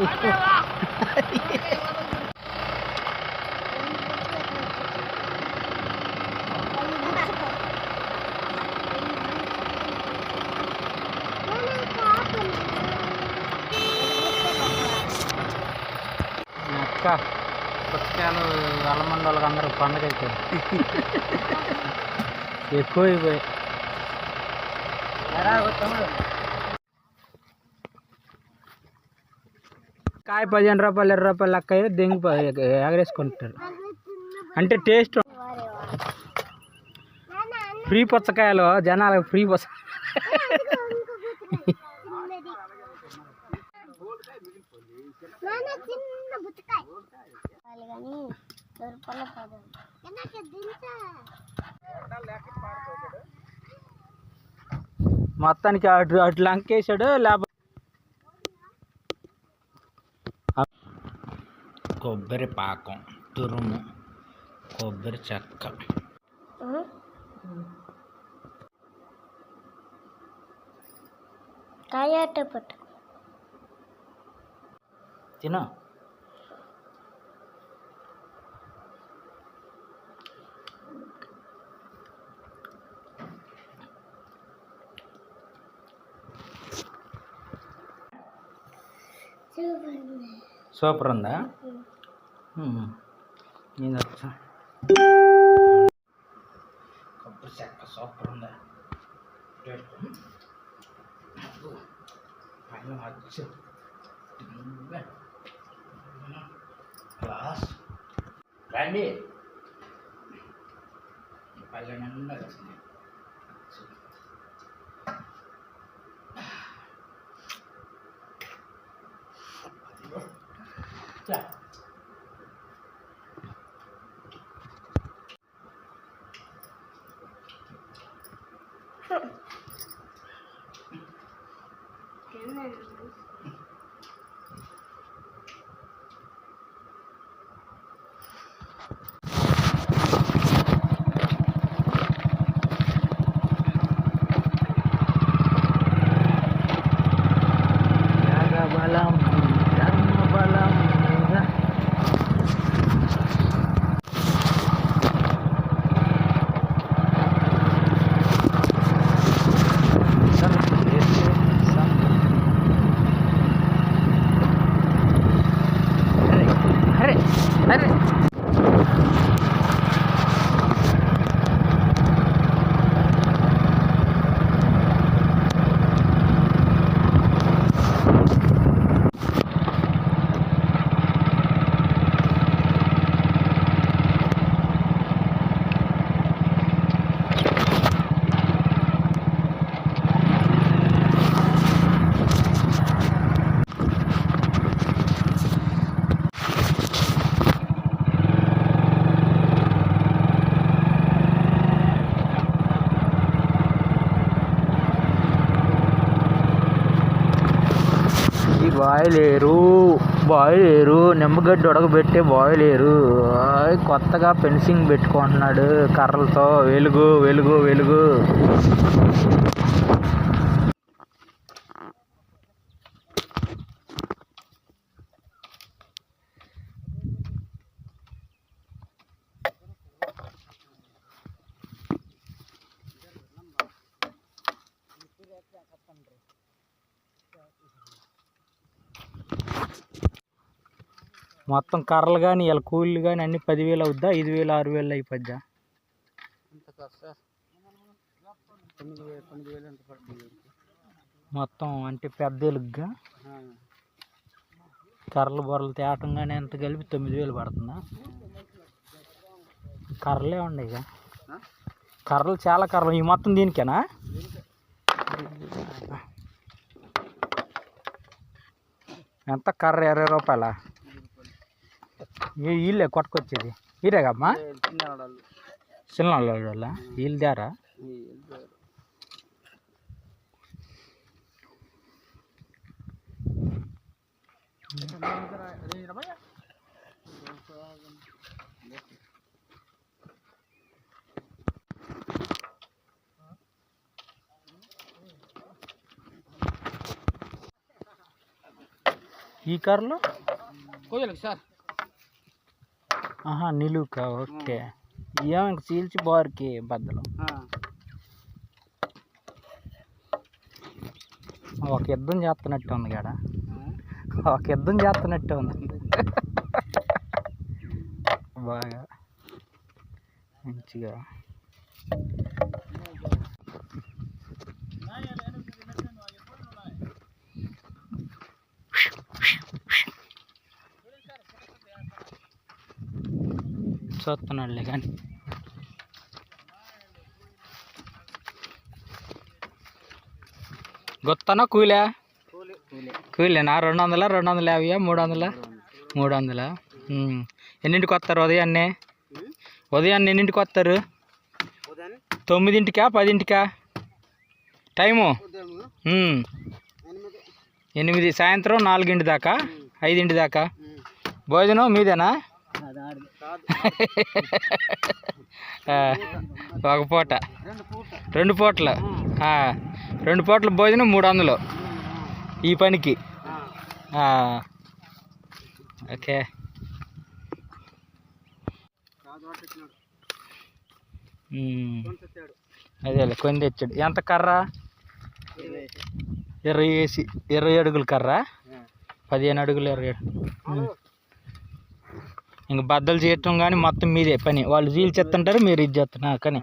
అక్క పుస్తకాలు అల్లమంది వాళ్ళకి అందరూ పండగ అయిపోయింది. ఎక్కువ అయిపోయాయి. కాయ 15 రూపాయలు 20 రూపాయలు లెక్క అయితే దెంగి ఎగరేసుకుంటారు. అంటే టేస్ట్ ఫ్రీ పుచ్చకాయలు జనాలకు ఫ్రీ పుచ్చ మొత్తానికి అటు లంకేసాడు. లేకపోతే కొబ్బరి పాకం, తురుము, కొబ్బరి చెక్క, తిను. సూపర్ ఉందా? నేను వచ్చా. కొబ్బరి చెక్క సూపర్ ఉందా? క్లాస్ రండి. పల్లె నిండా వస్తుంది. బాయిలేరు నిమ్మగడ్డ ఉడకబెట్టే బాయిలేరు. కొత్తగా ఫెన్సింగ్ పెట్టుకుంటున్నాడు కర్రలతో. వెలుగు వెలుగు వెలుగు. మొత్తం కర్రలు కానీ ఇలా కూలీలు కానీ అన్ని 10,000 అవుద్దా? 5,000 6,000 అయిపోద్దా? మొత్తం అంటే పెద్ద ఎలుగ్గా కర్రలు బొర్రలు తేటం కానీ ఎంత కలిపి 9,000 పడుతుందా? కర్రలే ఉండే ఇక కర్రలు చాలా కర్రలు. ఈ మొత్తం దీనికేనా? ఎంత కర్ర 20 రూపాయలా? వీళ్ళే కొట్టుకొచ్చేది వీరేగమ్మా? చిన్న వాళ్ళ వీళ్ళు దారా? ఈ కర్రలు సార్ నిలువుకా ఓకే ఏం ఇంక చీల్చి బారుకి బద్దలు ఒక యుద్ధం చేస్తున్నట్టు ఉంది కాడ ఒక యుద్ధం చేస్తున్నట్టు ఉంది బాగా మంచిగా చూస్తున్నాడులే కానీ గొత్తనా కూలా కూలేనా 200 250 300 300 ఎన్నింటికి వస్తారు ఉదయాన్నే ఎన్నింటికి వస్తారు 9ంటికా 10ంటికా టైము 8 సాయంత్రం 4 దాకా 5 దాకా భోజనం మీదేనా ఒక పూట 2 పూటలు 2 పూటల భోజనం 300 ఈ పనికి ఓకే అదేలే కొని తెచ్చాడు ఎంత కర్ర 20 అడుగుల కర్ర 15 అడుగులు 27 ఇంక బద్దలు చేయటం కానీ మొత్తం మీదే పని వాళ్ళు జీలు చెత్తుంటారు మీరు ఇది చేస్తున్నారు కానీ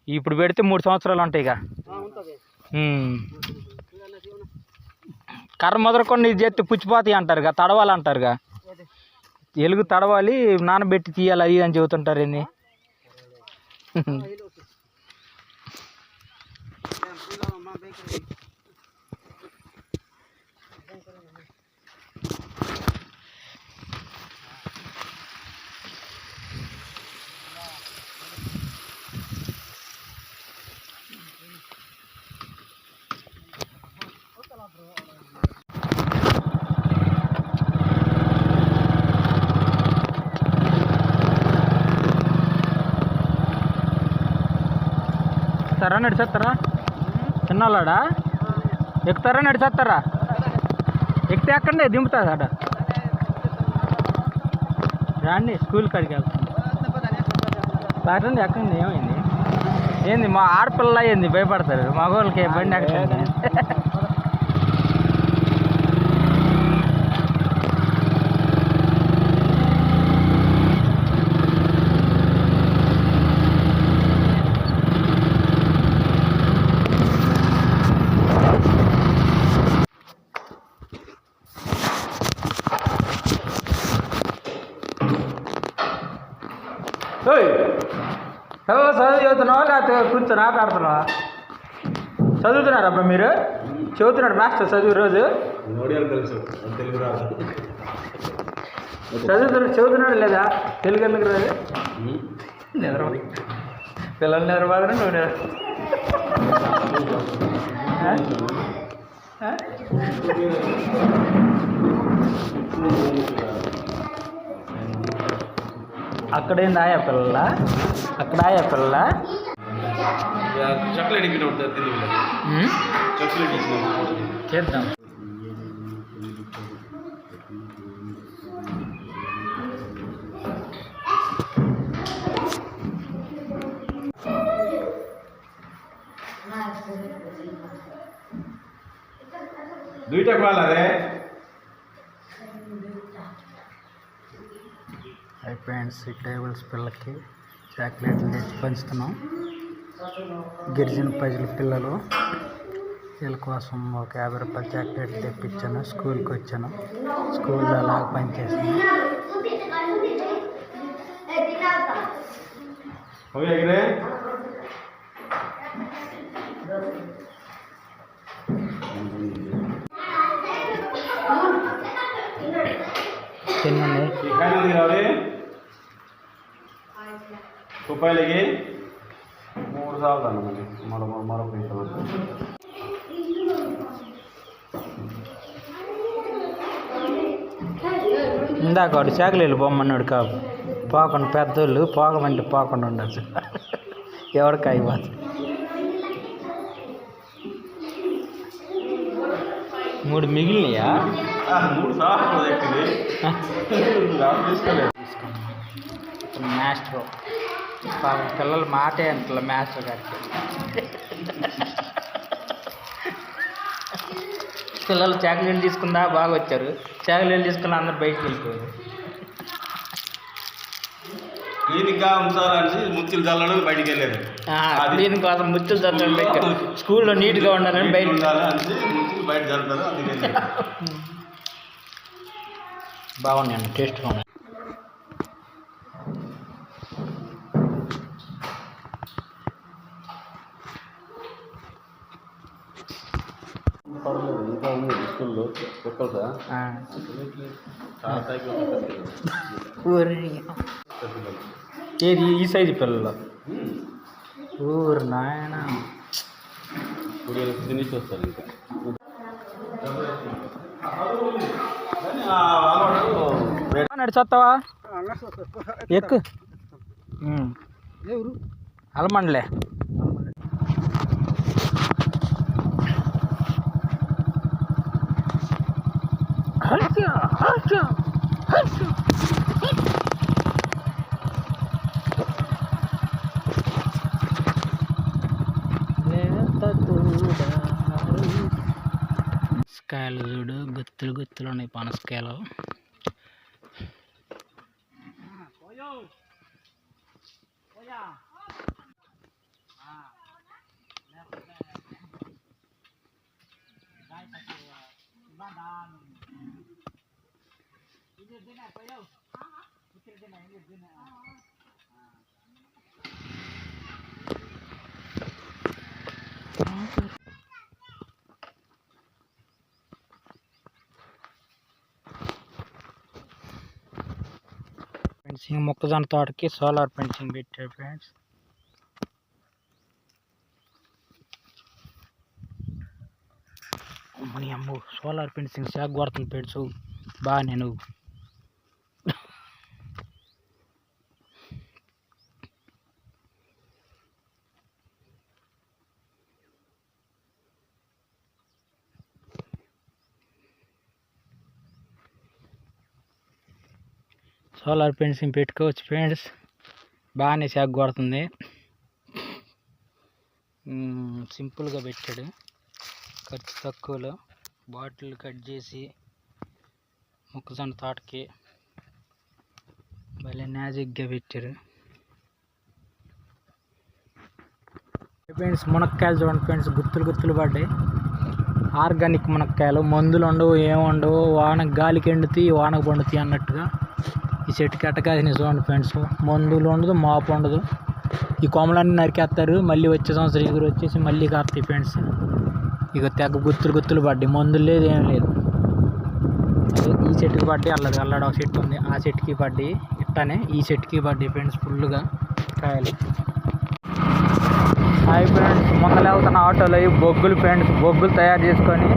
ఇప్పుడు పెడితే 3 సంవత్సరాలు ఉంటాయి ఇక కర్ర మొదలుకొని ఇది చేస్తే పుచ్చిపోతాయి అంటారుగా తడవాలి అంటారుగా ఎలుగు తడవాలి నానబెట్టి తీయాలి అది అని చెబుతుంటారు ఏంది ఎక్కుతారా నడిచేస్తారా చిన్నవాళ్ళాడా ఎక్కుతారా నడిచేస్తారా ఎక్కితే ఎక్కండి దింపుతుంది అడ రాండి స్కూల్ కాడికి వెళ్తాను ఎక్కండి ఏమైంది ఏంది మా ఆడపిల్ల ఏంది భయపడతారు మగవాళ్ళకి బండి ఎక్కడండి చదువు చదువుతున్నావా లేకపోతే కూర్చొని ఆట ఆడుతున్నావా చదువుతున్నారా అబ్బా మీరు చదువుతున్నాడు మాస్టర్ చదువు రోజు చదువుతున్నాడు లేదా తెలుగు ఎందుకు రాదు నిద్ర పిల్లలు నిద్రపోతారు నువ్వు అక్కడేంది ఆయా పిల్లల అక్కడ ఆయా పిల్లల చేద్దాం ఫ్రెండ్స్ ఈ టేబుల్స్ పిల్లలకి చాక్లెట్లు తెచ్చి పంచుతున్నాం గిరిజన ప్రజల పిల్లలు వీళ్ళ కోసం ఒక 50 రూపాయల చాక్లెట్లు తెప్పించాను స్కూల్కి వచ్చాను స్కూల్లో అలాగ పనిచేసాను తినండి రూపాయలకి 3 సార్లు మరొక ఇందాక వాడు చాకలేలు బొమ్మన్నాడు కాపు పోకుండా పెద్దోళ్ళు పోకమంటే పోకుండా ఉండొచ్చు ఎవరికి అయిపోతుంది 3 మిగిలినాయా? 3 సార్లు ఎక్కింది. మాస్టర్ పిల్లల మాటే అంటలే మాస్టర్ గారికి. పిల్లలు చాక్లెట్లు తీసుకుందా బాగా వచ్చారు. చాక్లెట్లు తీసుకుని అందరు బయటకు వెళ్ళిపోయారు. దీనిగా ఉంచాలని ముత్తులు చల్లడం బయటికి వెళ్ళారు. దీనికోసం ముత్తులు చల్లడం పెట్టారు. స్కూల్లో నీట్గా ఉండాలని బయట ముత్తులు బయట చల్లుతారు. అందుకని బాగున్నాయండి, టేస్ట్గా ఉన్నాయి. ఇంకా ఉంది స్కూల్లో కుక్కలు ఏది ఈ సైజు పిల్లలు? ఊరు నాయన తినేసి వస్తారు. ఇంకా నడిచొస్తావా? ఎక్కు అలమండలే. పనసకాయలు చూడు, గుత్తులు గుత్తులు ఉన్నాయి పనసకాయలు. ఫెన్సింగ్ మొక్కజొన్న తోటకి సోలార్ ఫెన్సింగ్ పెట్టారు ఫ్రెండ్స్. మన అమ్మ సోలార్ ఫెన్సింగ్ షాక్ కొడుతుంది ఫ్రెండ్స్. బాగా నేను సోలార్ ఫెన్సింగ్ పెట్టుకోవచ్చు ఫ్రెండ్స్. బాగానే షాక్ కొడుతుంది. సింపుల్గా పెట్టాడు, ఖర్చు తక్కువలో. బాటిల్ కట్ చేసి మొక్కజొన్న తోటకి భలే మ్యాజిక్గా పెట్టారు ఫ్రెండ్స్. మునక్కాయలు చూడండి ఫ్రెండ్స్, గుత్తులు గుత్తులు పడ్డాయి. ఆర్గానిక్ మునక్కాయలు, మందులు ఉండవు, ఏముండవు. వానకు గాలికి ఎండుతాయి, వానకు పండుతాయి అన్నట్టుగా ఈ చెట్టుకి అట్టకాసిన చూడండి ఫ్రెండ్స్. మందులు ఉండదు, మాపు ఉండదు. ఈ కొమ్మలన్నీ నరికేస్తారు, మళ్ళీ వచ్చే సంవత్సరం ఎగురు వచ్చేసి మళ్ళీ కాస్తాయి ఫ్రెండ్స్. ఇక తెగ గుత్తులు గుత్తులు పడ్డాయి, మందులు లేదు, ఏం లేదు. అదే ఈ చెట్టుకి పడ్డాయి, అల్లడ ఒక చెట్టు ఉంది, ఆ చెట్టుకి పడ్డాయి. ఇట్లానే ఈ చెట్టుకి పడ్డాయి ఫ్రెండ్స్ ఫుల్గా కాయలు. హాయ్ ఫ్రెండ్స్, మొక్కలేవుతున్న ఆటోలో బొగ్గులు ఫ్రెండ్స్. బొగ్గులు తయారు చేసుకొని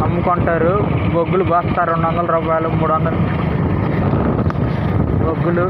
అమ్ముకుంటారు. బొగ్గులు బస్తా 200 రూపాయలు, 300 బొగ్గులు.